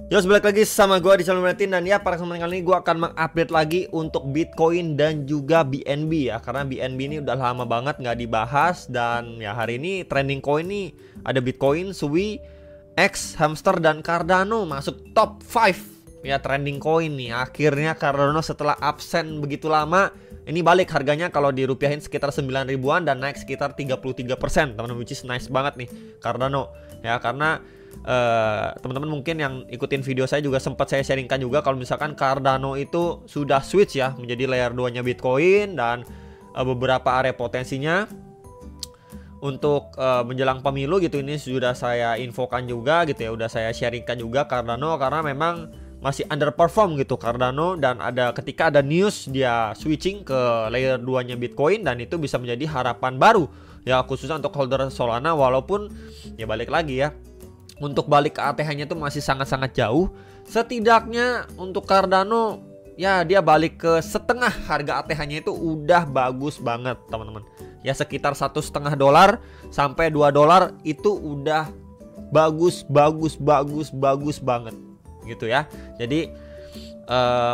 Yo, balik lagi sama gue di channel Martin. Dan ya, para teman kali ini gue akan mengupdate lagi untuk Bitcoin dan juga BNB ya. Karena BNB ini udah lama banget nggak dibahas. Dan ya hari ini trending coin nih ada Bitcoin, Sui, X, Hamster, dan Cardano masuk top 5 ya trending coin nih. Akhirnya Cardano setelah absen begitu lama ini balik harganya, kalau dirupiahin sekitar 9 ribuan dan naik sekitar 33%, teman-teman, which is nice banget nih Cardano ya. Karena teman-teman mungkin yang ikutin video saya juga sempat saya sharingkan juga kalau misalkan Cardano itu sudah switch ya menjadi layer 2 nya Bitcoin. Dan beberapa area potensinya untuk menjelang pemilu gitu ini sudah saya infokan juga gitu ya, udah saya sharingkan juga Cardano, karena memang masih underperform gitu Cardano. Dan ketika ada news dia switching ke layer 2 nya Bitcoin, dan itu bisa menjadi harapan baru ya, khususnya untuk holder Solana. Walaupun ya balik lagi ya, untuk balik ke ATH-nya itu masih sangat-sangat jauh. Setidaknya untuk Cardano ya dia balik ke setengah harga ATH-nya itu udah bagus banget teman-teman. Ya sekitar $1,5 sampai $2 itu udah bagus banget gitu ya. Jadi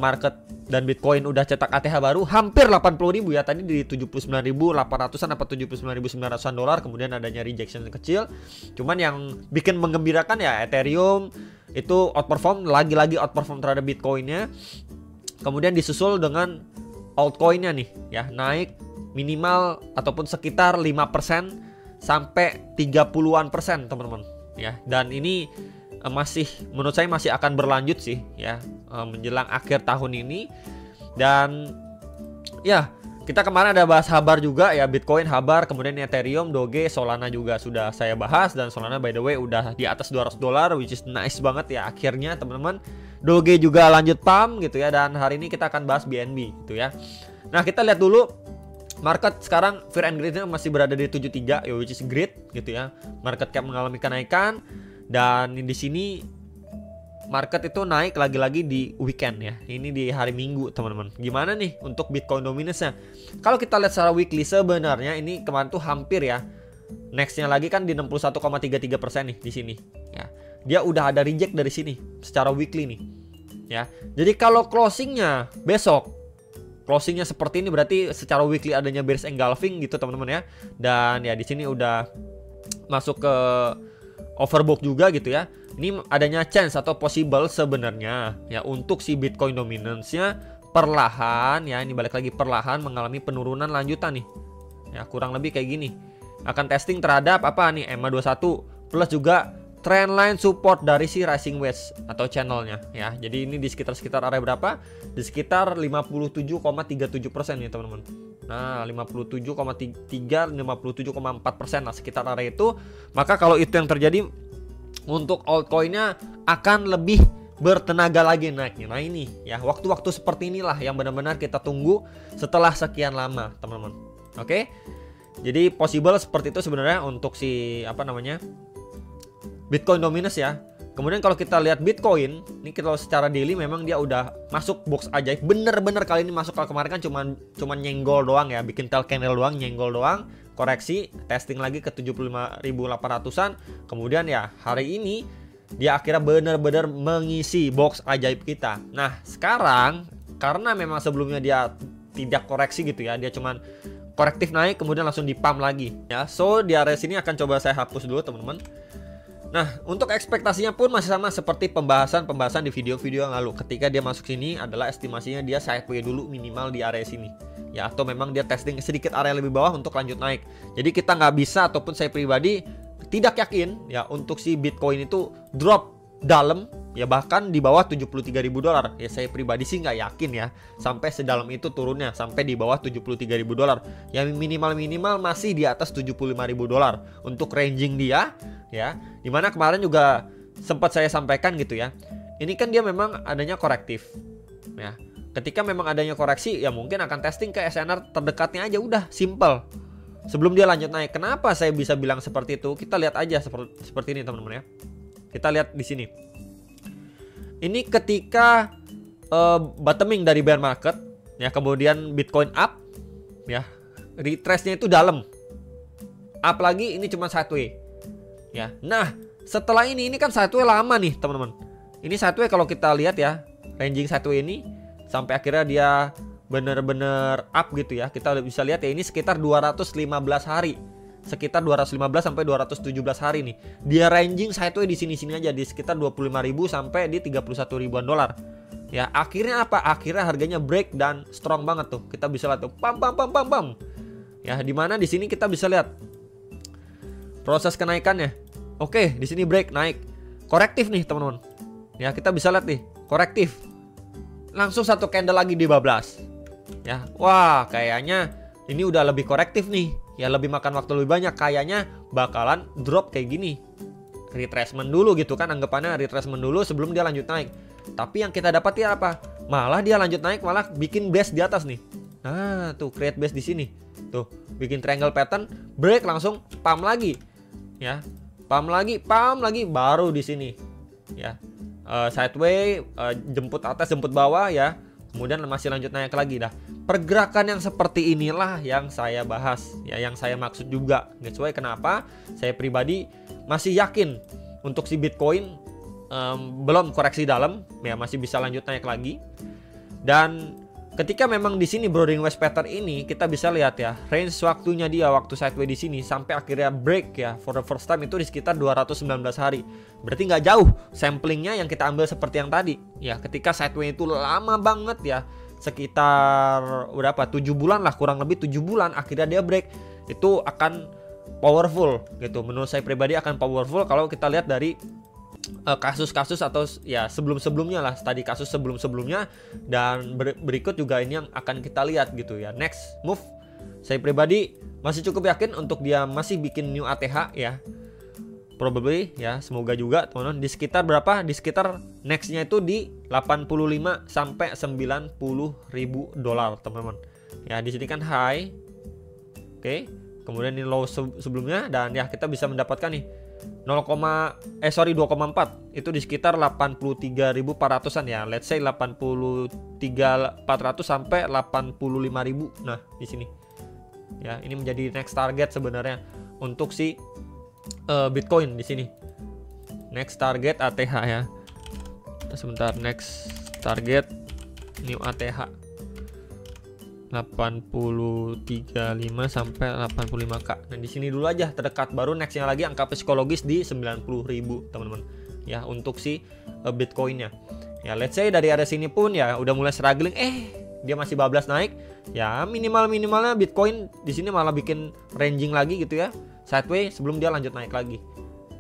market dan Bitcoin udah cetak ATH baru hampir 80.000 ya. Tadi di 79.800-an apa 79.900-an dolar, kemudian adanya rejection kecil. Cuman yang bikin menggembirakan ya Ethereum itu outperform, lagi-lagi outperform terhadap Bitcoinnya. Kemudian disusul dengan altcoinnya nih ya, naik minimal ataupun sekitar 5% sampai 30-an% teman-teman ya. Dan ini masih, menurut saya masih akan berlanjut sih ya menjelang akhir tahun ini. Dan ya kita kemarin ada bahas Habar juga ya, Bitcoin, Habar, kemudian Ethereum, Doge, Solana juga sudah saya bahas. Dan Solana by the way udah di atas $200, which is nice banget ya akhirnya teman-teman. Doge juga lanjut pump gitu ya. Dan hari ini kita akan bahas BNB gitu ya. Nah kita lihat dulu market sekarang, Fear and Greed masih berada di 73 ya, which is great gitu ya. Market cap mengalami kenaikan. Dan di sini market itu naik lagi-lagi di weekend ya. Ini di hari Minggu teman-teman. Gimana nih untuk Bitcoin dominance-nya? Kalau kita lihat secara weekly sebenarnya ini kemarin tuh hampir ya. Next-nya lagi kan di 61,33% nih di sini ya. Dia udah ada reject dari sini secara weekly nih ya. Jadi kalau closingnya besok, closingnya seperti ini berarti secara weekly adanya bearish engulfing gitu teman-teman ya. Dan ya di sini udah masuk ke overbought juga gitu ya. Ini adanya chance atau possible sebenarnya ya untuk si Bitcoin dominance-nya perlahan ya, ini balik lagi perlahan mengalami penurunan lanjutan nih. Ya kurang lebih kayak gini. Akan testing terhadap apa nih, EMA21 plus juga trendline support dari si rising wedge atau channelnya ya. Jadi ini di sekitar area berapa? Di sekitar 57,37% nih teman-teman. Nah 57,3 57,4% lah sekitar area itu. Maka kalau itu yang terjadi, untuk altcoinnya akan lebih bertenaga lagi naiknya. Nah ini ya, waktu-waktu seperti inilah yang benar-benar kita tunggu setelah sekian lama teman-teman. Oke, jadi possible seperti itu sebenarnya untuk si apa namanya Bitcoin dominance ya. Kemudian kalau kita lihat Bitcoin, ini kalau secara daily memang dia udah masuk box ajaib. Bener-bener kali ini masuk. Kalau kemarin kan cuman nyenggol doang ya, bikin tail candle doang, nyenggol doang, koreksi, testing lagi ke 75.800-an. Kemudian ya hari ini dia akhirnya bener-bener mengisi box ajaib kita. Nah sekarang karena memang sebelumnya dia tidak koreksi gitu ya, dia cuman korektif naik kemudian langsung di pump lagi ya. So di area sini akan coba saya hapus dulu teman-teman. Nah untuk ekspektasinya pun masih sama seperti pembahasan di video-video yang lalu. Ketika dia masuk sini adalah estimasinya dia sideway dulu minimal di area sini ya, atau memang dia testing sedikit area lebih bawah untuk lanjut naik. Jadi kita nggak bisa, ataupun saya pribadi tidak yakin ya untuk si Bitcoin itu drop dalam ya, bahkan di bawah $73.000 ya. Saya pribadi sih nggak yakin ya sampai sedalam itu turunnya sampai di bawah $73.000. Yang minimal masih di atas $75.000 untuk ranging dia ya. Dimana kemarin juga sempat saya sampaikan gitu ya, ini kan dia memang adanya korektif ya. Ketika memang adanya koreksi ya mungkin akan testing ke SNR terdekatnya aja, udah simple sebelum dia lanjut naik. Kenapa saya bisa bilang seperti itu? Kita lihat aja seperti ini teman-teman ya. Kita lihat di sini. Ini ketika bottoming dari bear market ya, kemudian Bitcoin up ya, retrace-nya itu dalam. Up lagi ini cuma sideway ya. Nah setelah ini kan sideway lama nih teman-teman Ini sideways kalau kita lihat ya, ranging sideways ini sampai akhirnya dia bener-bener up gitu ya. Kita bisa lihat ya, ini sekitar 215 hari. Sekitar 215 sampai 217 hari nih. Dia ranging sideways di sini-sini aja, di sekitar 25.000 sampai di 31 ribuan dolar. Ya, akhirnya apa? Akhirnya harganya break dan strong banget tuh. Kita bisa lihat tuh, pam. Ya, dimana di sini kita bisa lihat proses kenaikannya. Oke, di sini break, naik. Korektif nih, teman-teman. Ya, kita bisa lihat nih, korektif. Langsung satu candle lagi dibablas. Ya, wah, kayaknya ini udah lebih korektif nih. Ya, lebih makan waktu lebih banyak. Kayaknya bakalan drop kayak gini. Retracement dulu gitu kan, anggapannya retracement dulu sebelum dia lanjut naik. Tapi yang kita dapat ya apa? Malah dia lanjut naik, malah bikin base di atas nih. Nah, tuh create base di sini. Tuh, bikin triangle pattern, break langsung pump lagi. Ya. Pump lagi, baru di sini. Ya. Sideways, jemput atas, jemput bawah ya. Kemudian masih lanjut naik lagi dah. Pergerakan yang seperti inilah yang saya bahas, ya, yang saya maksud juga. That's why kenapa saya pribadi masih yakin untuk si Bitcoin belum koreksi dalam, ya masih bisa lanjut naik lagi. Dan ketika memang di sini Broding West pattern ini kita bisa lihat ya, range waktunya dia waktu sideways di sini sampai akhirnya break ya for the first time itu di sekitar 219 hari. Berarti nggak jauh samplingnya yang kita ambil seperti yang tadi. Ya, ketika sideways itu lama banget ya, sekitar berapa? 7 bulan lah, kurang lebih 7 bulan akhirnya dia break. Itu akan powerful gitu. Menurut saya pribadi akan powerful kalau kita lihat dari kasus-kasus atau ya sebelum-sebelumnya lah, tadi kasus sebelum-sebelumnya, dan berikut juga ini yang akan kita lihat gitu ya. Next move, saya pribadi masih cukup yakin untuk dia masih bikin new ATH ya, probably ya, semoga juga teman-teman di sekitar berapa, di sekitar nextnya itu di 85 sampai 90 ribu dolar teman-teman ya. Di sini kan high, oke, kemudian ini low sebelumnya, dan ya kita bisa mendapatkan nih 2,4 itu di sekitar 83.400an ya. Let's say 83.400 sampai 85.000. Nah, di sini. Ya, ini menjadi next target sebenarnya untuk si Bitcoin di sini. Next target ATH ya. Sebentar, next target new ATH 83.5 sampai 85k. Nah, di sini dulu aja terdekat, baru nextnya lagi angka psikologis di 90.000 teman-teman ya untuk si Bitcoinnya. Ya, let's say dari area sini pun ya udah mulai struggling, dia masih bablas naik. Ya, minimalnya Bitcoin di sini malah bikin ranging lagi gitu ya, sideways sebelum dia lanjut naik lagi.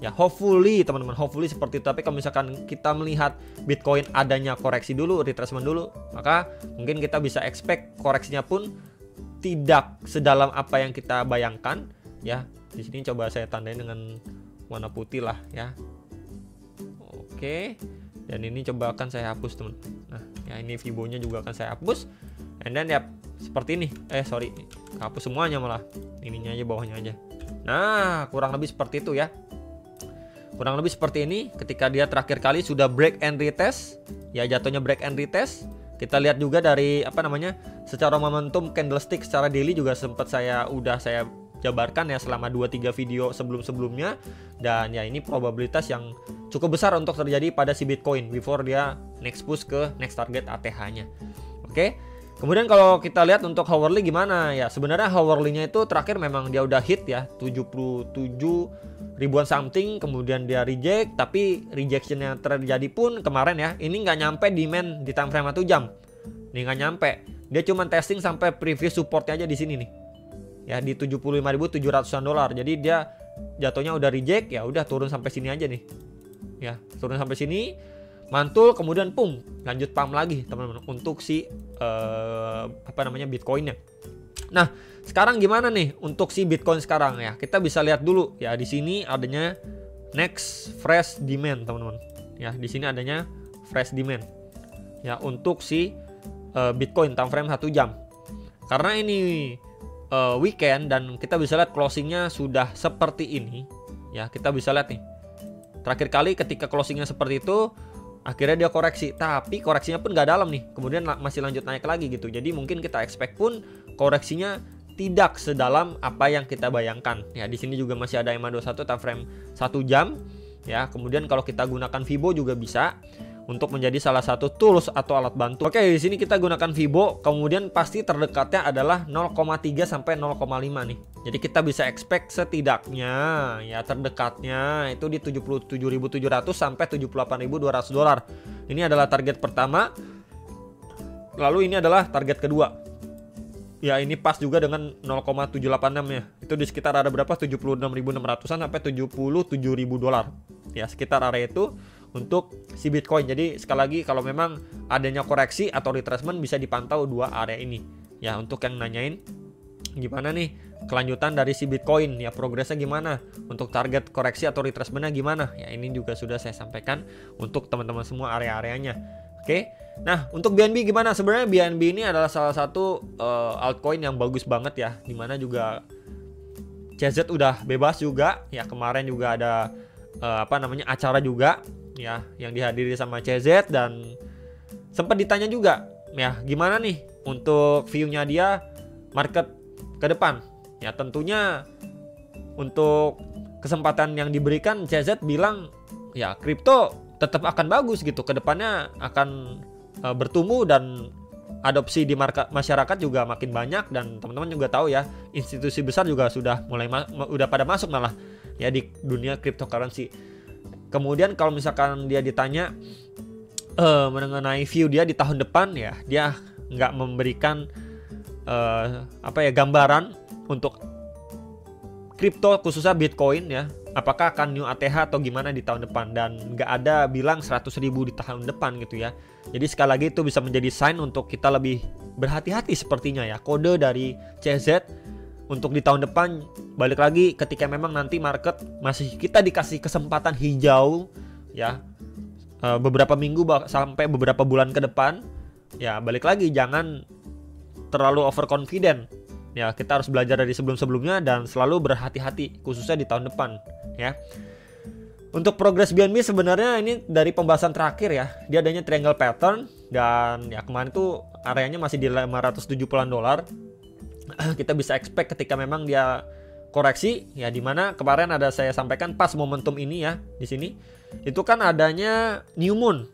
Ya, hopefully teman-teman, hopefully seperti itu. Tapi kalau misalkan kita melihat Bitcoin adanya koreksi dulu, retracement dulu, maka mungkin kita bisa expect koreksinya pun tidak sedalam apa yang kita bayangkan ya. Di sini coba saya tandain dengan warna putih lah ya. Oke. Dan ini coba akan saya hapus teman. Nah, ya ini Fibonya juga akan saya hapus. And then ya seperti ini. Sorry, hapus semuanya malah. Ininya aja, bawahnya aja. Nah, kurang lebih seperti itu ya. Kurang lebih seperti ini ketika dia terakhir kali sudah break and retest. Ya, jatuhnya break and retest. Kita lihat juga dari apa namanya, secara momentum candlestick secara daily juga sempat saya jabarkan ya selama 2-3 video sebelum-sebelumnya. Dan ya ini probabilitas yang cukup besar untuk terjadi pada si Bitcoin before dia next push ke next target ATH-nya. Oke. Kemudian kalau kita lihat untuk hourly gimana ya, sebenarnya hourly-nya itu terakhir memang dia udah hit ya 77 ribuan something, kemudian dia reject. Tapi rejection yang terjadi pun kemarin ya, ini nggak nyampe demand di time frame 1 jam. Ini nggak nyampe, dia cuma testing sampai previous supportnya aja di sini nih ya, di 75.700-an dolar. Jadi dia jatuhnya udah reject, ya udah turun sampai sini aja nih ya, turun sampai sini, mantul, kemudian pum, lanjut pump lagi teman-teman untuk si Bitcoinnya. Nah, sekarang gimana nih untuk si Bitcoin sekarang ya? Kita bisa lihat dulu ya, di sini adanya next fresh demand teman-teman. Ya, di sini adanya fresh demand ya untuk si Bitcoin time frame 1 jam. Karena ini weekend dan kita bisa lihat closingnya sudah seperti ini ya. Kita bisa lihat nih, terakhir kali ketika closingnya seperti itu, akhirnya dia koreksi, tapi koreksinya pun nggak dalam nih, kemudian masih lanjut naik lagi gitu. Jadi mungkin kita expect pun koreksinya tidak sedalam apa yang kita bayangkan ya. Di sini juga masih ada EMA 21 time frame 1 jam ya. Kemudian kalau kita gunakan Fibo juga bisa untuk menjadi salah satu tools atau alat bantu. Oke, di sini kita gunakan Fibo, kemudian pasti terdekatnya adalah 0,3 sampai 0,5 nih. Jadi kita bisa expect setidaknya ya terdekatnya itu di 77.700 sampai 78.200 dolar. Ini adalah target pertama. Lalu ini adalah target kedua. Ya ini pas juga dengan 0,786 ya. Itu di sekitar ada berapa? 76.600-an sampai 77.000 dolar. Ya sekitar area itu untuk si Bitcoin. Jadi sekali lagi kalau memang adanya koreksi atau retracement bisa dipantau dua area ini. Ya untuk yang nanyain gimana nih kelanjutan dari si Bitcoin ya, progresnya gimana, untuk target koreksi atau retracementnya gimana. Ya ini juga sudah saya sampaikan untuk teman-teman semua area-areanya. Oke. Nah, untuk BNB gimana? Sebenarnya BNB ini adalah salah satu altcoin yang bagus banget ya. Dimana juga CZ udah bebas juga. Ya kemarin juga ada acara juga ya yang dihadiri sama CZ, dan sempat ditanya juga ya gimana nih untuk view-nya dia market ke depan. Ya tentunya untuk kesempatan yang diberikan CZ bilang ya kripto tetap akan bagus gitu, kedepannya akan bertumbuh dan adopsi di masyarakat juga makin banyak, dan teman-teman juga tahu ya institusi besar juga sudah mulai udah pada masuk malah ya di dunia cryptocurrency. Kemudian kalau misalkan dia ditanya mengenai view dia di tahun depan, ya dia nggak memberikan gambaran untuk kripto khususnya Bitcoin ya, apakah akan new ATH atau gimana di tahun depan, dan nggak ada bilang 100.000 di tahun depan gitu ya. Jadi sekali lagi itu bisa menjadi sign untuk kita lebih berhati-hati sepertinya ya, kode dari CZ untuk di tahun depan. Balik lagi ketika memang nanti market masih kita dikasih kesempatan hijau ya, beberapa minggu sampai beberapa bulan ke depan ya, balik lagi jangan terlalu overconfident. Ya, kita harus belajar dari sebelum-sebelumnya dan selalu berhati-hati khususnya di tahun depan ya. Untuk progres BNB sebenarnya ini dari pembahasan terakhir ya. Dia adanya triangle pattern, dan ya kemarin itu areanya masih di 570-an dolar. Kita bisa expect ketika memang dia koreksi ya, dimana kemarin ada saya sampaikan pas momentum ini ya di sini. Itu kan adanya new moon.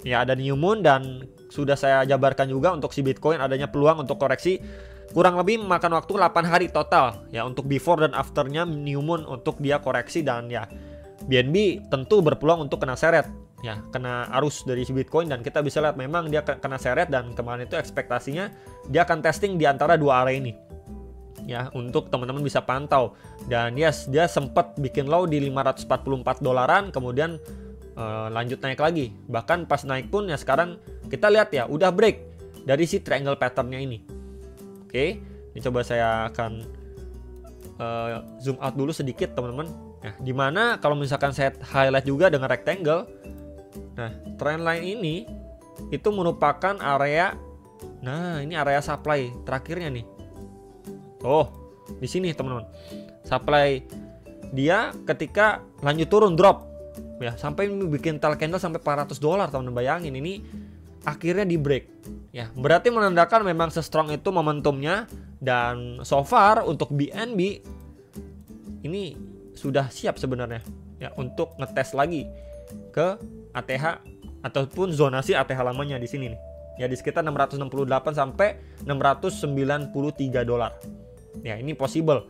Ya, ada new moon, dan sudah saya jabarkan juga untuk si Bitcoin adanya peluang untuk koreksi kurang lebih memakan waktu 8 hari total ya untuk before dan afternya new moon untuk dia koreksi. Dan ya BNB tentu berpeluang untuk kena seret ya, kena arus dari si Bitcoin, dan kita bisa lihat memang dia kena seret, dan kemarin itu ekspektasinya dia akan testing di antara dua area ini ya, untuk teman-teman bisa pantau. Dan yes, dia sempat bikin low di 544 dolaran, kemudian lanjut naik lagi. Bahkan pas naik pun ya sekarang kita lihat ya udah break dari si triangle patternnya ini. Oke, ini coba saya akan zoom out dulu sedikit teman-teman. Nah, dimana kalau misalkan saya highlight juga dengan rectangle, nah trendline ini itu merupakan area, nah ini area supply terakhirnya nih. Oh, di sini teman-teman, supply dia ketika lanjut turun drop ya sampai bikin tail candle sampai 400 dolar teman-teman. Bayangin ini akhirnya di break ya, berarti menandakan memang se-strong itu momentumnya. Dan so far untuk BNB ini sudah siap sebenarnya ya untuk ngetes lagi ke ATH ataupun zonasi ATH lamanya di sini nih ya, di sekitar 668 sampai 693 dolar ya. Ini possible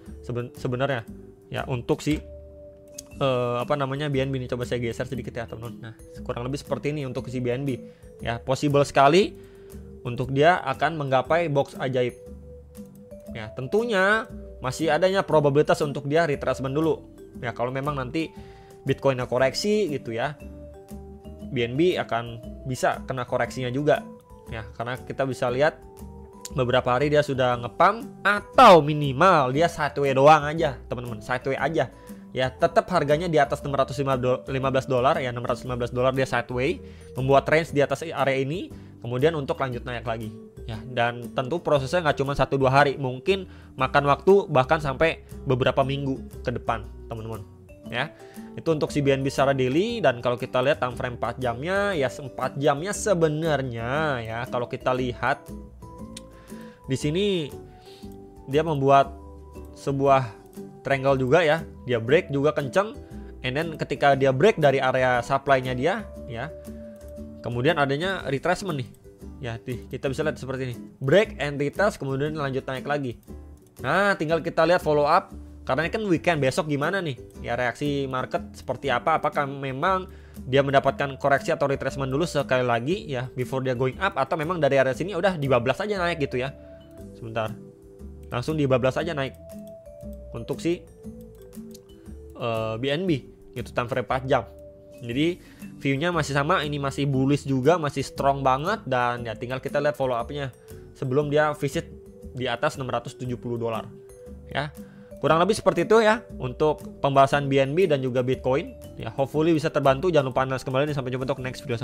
sebenarnya ya untuk si BNB ini. Coba saya geser sedikit ya teman-teman. Nah kurang lebih seperti ini untuk si BNB ya, possible sekali untuk dia akan menggapai box ajaib ya. Tentunya masih adanya probabilitas untuk dia retracement dulu ya. Kalau memang nanti Bitcoinnya koreksi gitu ya, BNB akan bisa kena koreksinya juga ya, karena kita bisa lihat beberapa hari dia sudah ngepump, atau minimal dia sideway doang aja teman-teman, sideway aja ya, tetap harganya di atas 615 dolar ya, 615 dolar dia sideway, membuat range di atas area ini, kemudian untuk lanjut naik lagi ya. Dan tentu prosesnya nggak cuma 1-2 hari, mungkin makan waktu bahkan sampai beberapa minggu ke depan teman-teman ya. Itu untuk si BNB secara daily. Dan kalau kita lihat time frame 4 jamnya ya, 4 jamnya sebenarnya ya, kalau kita lihat di sini dia membuat sebuah triangle juga ya, dia break juga kenceng, and then ketika dia break dari area supply-nya dia ya, Kemudian adanya retracement nih. Ya, kita bisa lihat seperti ini. Break and retest, kemudian lanjut naik lagi. Nah, tinggal kita lihat follow up. Karena ini kan weekend, besok gimana nih? Ya, reaksi market seperti apa? Apakah memang dia mendapatkan koreksi atau retracement dulu sekali lagi ya before dia going up, atau memang dari area sini udah dibablas aja naik gitu ya. Sebentar. Langsung dibablas aja naik. Untuk si BNB itu time frame 4 jam. Jadi view-nya masih sama, ini masih bullish juga, masih strong banget, dan ya tinggal kita lihat follow up-nya sebelum dia visit di atas 670 dolar. Ya. Kurang lebih seperti itu ya untuk pembahasan BNB dan juga Bitcoin. Ya, hopefully bisa terbantu. Jangan lupa analis kembali, dan sampai jumpa untuk next video.